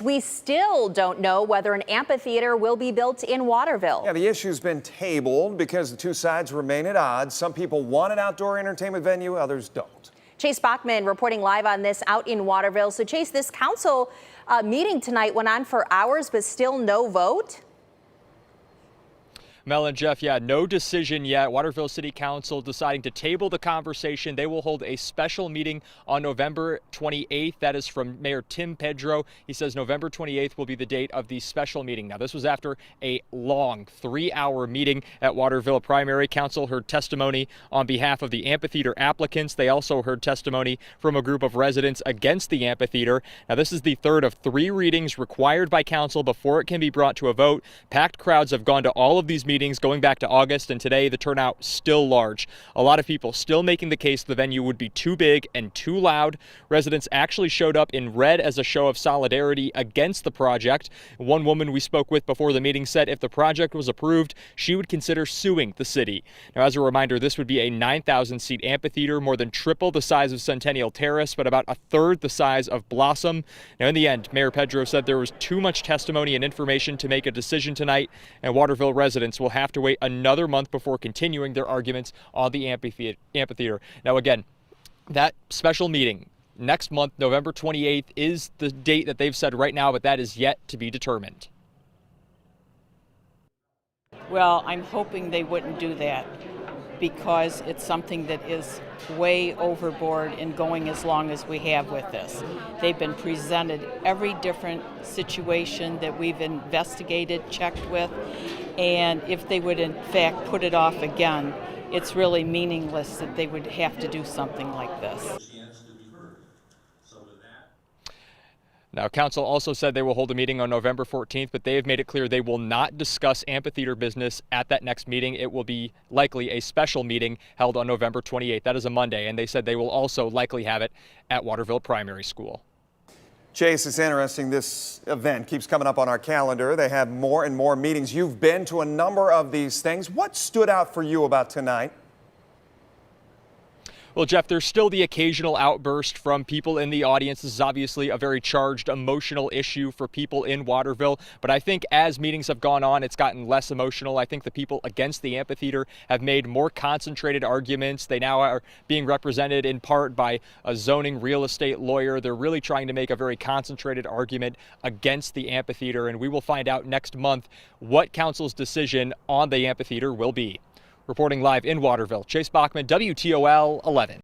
We still don't know whether an amphitheater will be built in Waterville. Yeah, the issue's been tabled because the two sides remain at odds. Some people want an outdoor entertainment venue, others don't. Chase Bachman reporting live on this out in Waterville. So Chase, this council meeting tonight went on for hours, but still no vote. Mel and Jeff, yeah, no decision yet. Waterville City Council deciding to table the conversation. They will hold a special meeting on November 28th. That is from Mayor Tim Pedro. He says November 28th will be the date of the special meeting. Now, this was after a long 3-hour meeting at Waterville. Primary Council heard testimony on behalf of the amphitheater applicants. They also heard testimony from a group of residents against the amphitheater. Now, this is the third of 3 readings required by council before it can be brought to a vote. Packed crowds have gone to all of these meetings going back to August, and today the turnout still large. A lot of people still making the case the venue would be too big and too loud. Residents actually showed up in red as a show of solidarity against the project. One woman we spoke with before the meeting said if the project was approved, she would consider suing the city. Now, as a reminder, this would be a 9,000-seat amphitheater, more than triple the size of Centennial Terrace, but about a third the size of Blossom. Now, in the end, Mayor Pedro said there was too much testimony and information to make a decision tonight, and Waterville residents will have to wait another month before continuing their arguments on the amphitheater. Now, again, that special meeting next month, November 28th, is the date that they've said right now, but that is yet to be determined. Well, I'm hoping they wouldn't do that because it's something that is way overboard in going as long as we have with this. They've been presented every different situation that we've investigated, checked with, and if they would in fact put it off again, it's really meaningless that they would have to do something like this. Now, council also said they will hold a meeting on November 14th, but they have made it clear they will not discuss amphitheater business at that next meeting. It will be likely a special meeting held on November 28th. That is a Monday, and they said they will also likely have it at Waterville Primary School. Chase, it's interesting. This event keeps coming up on our calendar. They have more and more meetings. You've been to a number of these things. What stood out for you about tonight? Well, Jeff, there's still the occasional outburst from people in the audience. This is obviously a very charged, emotional issue for people in Waterville. But I think as meetings have gone on, it's gotten less emotional. I think the people against the amphitheater have made more concentrated arguments. They now are being represented in part by a zoning real estate lawyer. They're really trying to make a very concentrated argument against the amphitheater. And we will find out next month what council's decision on the amphitheater will be. Reporting live in Waterville, Chase Bachman, WTOL 11.